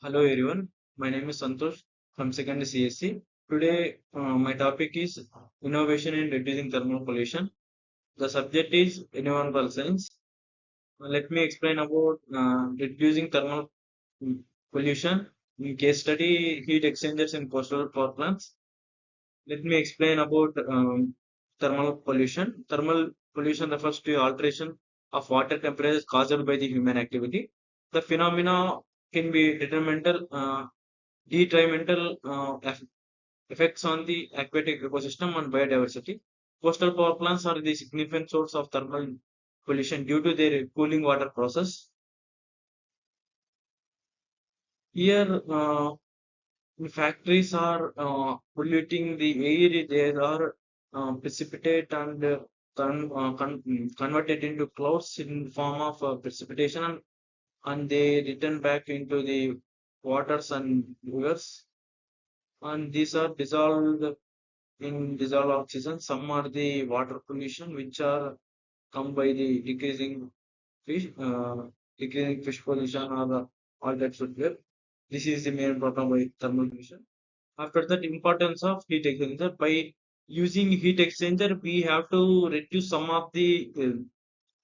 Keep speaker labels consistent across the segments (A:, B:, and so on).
A: Hello everyone, my name is Santosh from second CSC. Today, my topic is innovation in reducing thermal pollution. The subject is environmental science. Let me explain about reducing thermal mm, pollution in case study heat exchangers in coastal power plants. Let me explain about thermal pollution. Thermal pollution refers to alteration of water temperatures caused by the human activity. The phenomena can be detrimental effects on the aquatic ecosystem and biodiversity. Coastal power plants are the significant source of thermal pollution due to their cooling water process. Here, factories are polluting the air. They are precipitate and converted into clouds in form of precipitation, and they return back into the waters and rivers. And these are dissolved in dissolved oxygen. Some are the water pollution, which are come by the fish, uh, decreasing fish pollution or all that should be. This is the main problem by thermal pollution. After that, importance of heat exchanger. By using heat exchanger, we have to reduce some of the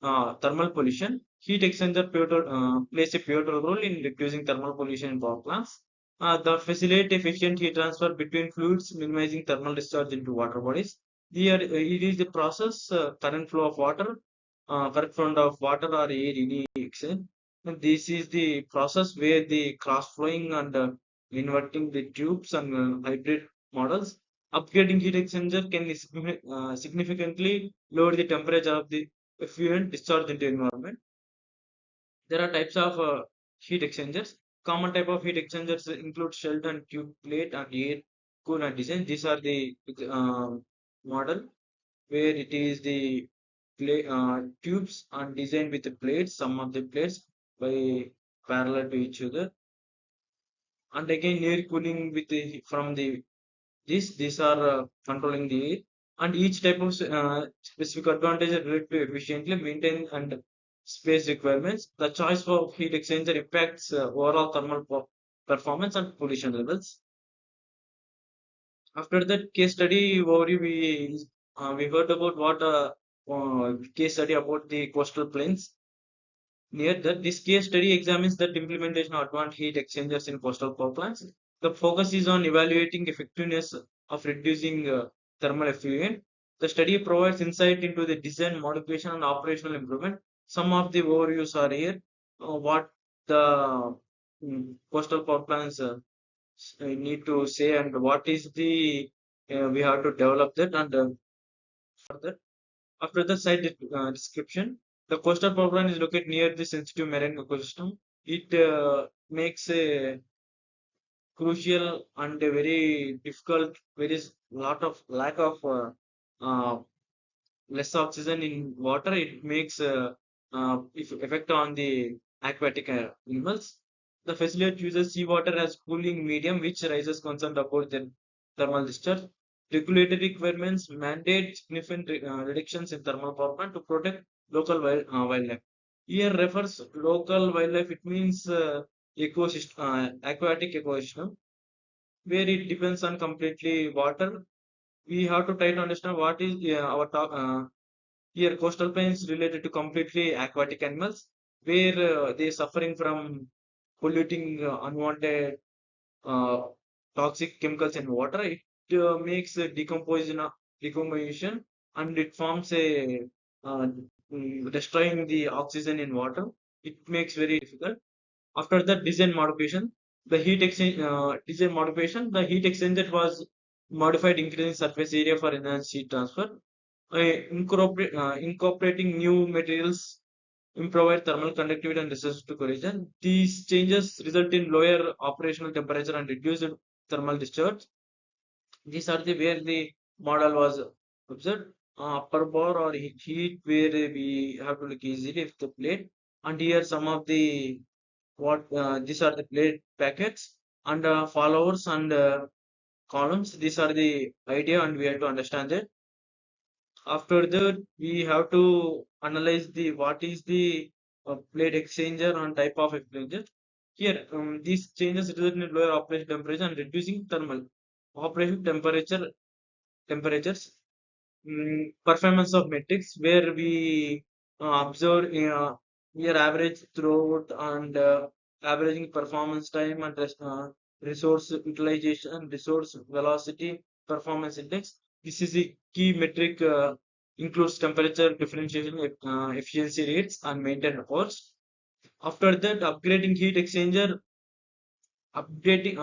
A: thermal pollution. Heat exchanger plays a pivotal role in reducing thermal pollution in power plants. The facilitate efficient heat transfer between fluids, minimizing thermal discharge into water bodies. Here, it is the process current flow of water, current flow of water or air in exchange. And this is the process where the cross flowing and inverting the tubes and hybrid models. Upgrading heat exchanger can significantly lower the temperature of the effluent discharge into environment. There are types of heat exchangers. Common type of heat exchangers include shelled and tube plate and air coolant design. These are the model where it is the tubes and designed with the plates. Some of the plates by parallel to each other, and again air cooling with from the these are controlling the air, and each type of specific advantage are related to efficiently maintain and space requirements. The choice for heat exchanger impacts overall thermal performance and pollution levels. After that case study overview, we heard about what case study about the coastal plains. Near that, this case study examines the implementation of advanced heat exchangers in coastal power plants. The focus is on evaluating effectiveness of reducing thermal effluent. The study provides insight into the design, modification, and operational improvement. Some of the overviews are here. What the coastal power plants need to say, and what is the we have to develop that, and further. After the site description, the coastal power plant is located near the sensitive marine ecosystem. It makes a crucial and a very difficult, very lot of lack of uh, less oxygen in water. It makes effect on the aquatic animals. The facility uses seawater as cooling medium, which raises concern about the thermal discharge. Regulatory requirements mandate significant reductions in thermal power plant to protect local wildlife. Here refers local wildlife. It means ecosystem, aquatic ecosystem, where it depends on completely water. We have to try to understand what is our talk. Here, coastal plains related to completely aquatic animals, where they suffering from polluting unwanted uh, toxic chemicals in water. It makes a decomposition, and it forms a uh, destroying the oxygen in water. It makes very difficult. After the design modification, the heat exchanger was modified, increasing surface area for enhanced heat transfer. Incorporating new materials, improved thermal conductivity and resistance to corrosion. These changes result in lower operational temperature and reduced thermal discharge. These are the where the model was observed. Upper bar or heat where we have to look easily if the plate, and here some of the what these are the plate packets and followers and columns. These are the idea, and we have to understand that. After that, we have to analyze the what is the plate exchanger and type of exchanger. Here, these changes result in lower operation temperature and reducing thermal operation temperatures. Performance of metrics where we observe year average throughput and averaging performance time and resource utilization, resource velocity, performance index. This is a key metric, includes temperature differentiation, efficiency rates, and maintenance costs. After that, upgrading heat exchanger achieves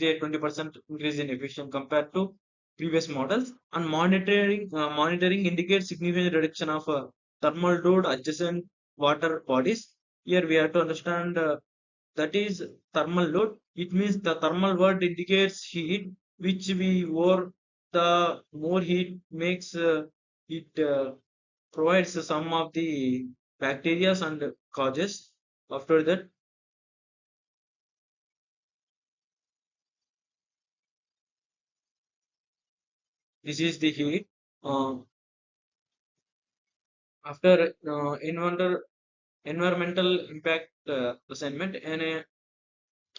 A: a 20% increase in efficiency compared to previous models, and monitoring indicates significant reduction of thermal load adjacent water bodies. Here we have to understand that is thermal load. It means the thermal word indicates heat, which we work the more heat makes it provides some of the bacteria and causes. After that, this is the heat. Uh, After environmental impact assignment,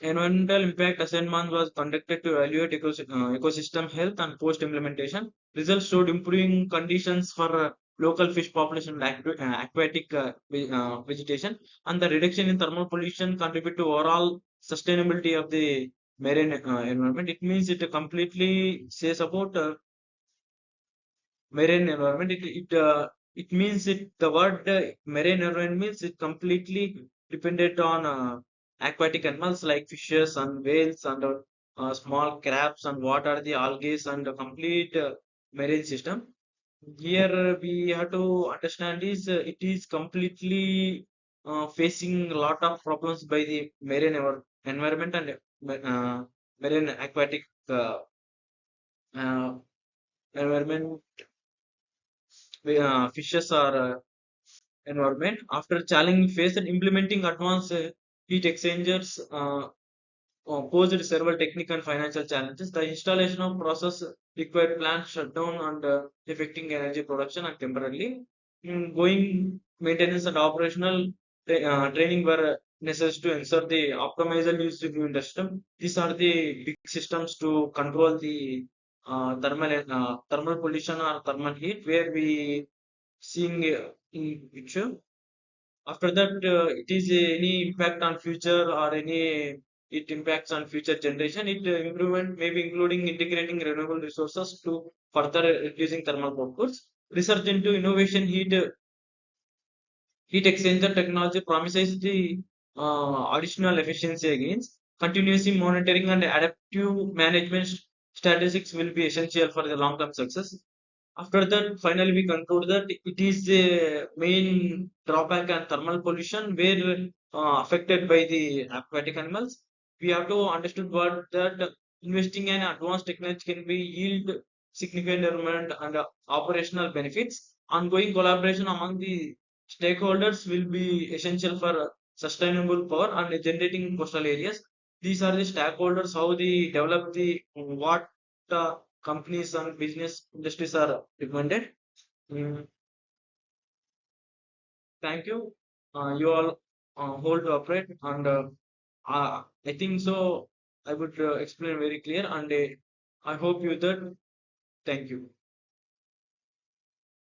A: environmental impact assessment was conducted to evaluate ecosystem health and post implementation. Results showed improving conditions for local fish population and aquatic vegetation, and the reduction in thermal pollution contribute to overall sustainability of the marine environment. It means it completely says about marine environment. It means it the word marine environment means it completely dependent on aquatic animals like fishes and whales and small crabs and what are the algae and the complete marine system. Here we have to understand is it is completely facing a lot of problems by the marine environment and marine aquatic uh, environment, fishes or environment. After challenging phase and implementing advanced heat exchangers posed several technical and financial challenges. The installation of process required plant shutdown and affecting energy production and temporarily. Going maintenance and operational training were necessary to ensure the optimized use of new system. These are the big systems to control the thermal pollution or thermal heat, where we seeing in picture. After that, it is any impact on future or any it impacts on future generation. It improvement maybe including integrating renewable resources to further reducing thermal outputs. Research into innovation heat exchanger technology promises the additional efficiency gains. Continuously monitoring and adaptive management statistics will be essential for the long-term success. After that, finally, we conclude that it is the main drawback and thermal pollution where affected by the aquatic animals. We have to understood what that investing in advanced technology can be yield significant environment and operational benefits. Ongoing collaboration among the stakeholders will be essential for sustainable power and generating coastal areas. These are the stakeholders, how they develop the what companies and business industries are recommended. Mm, Thank you. You all hold to operate, and I think so. I would explain very clear, and I hope you that. Thank you.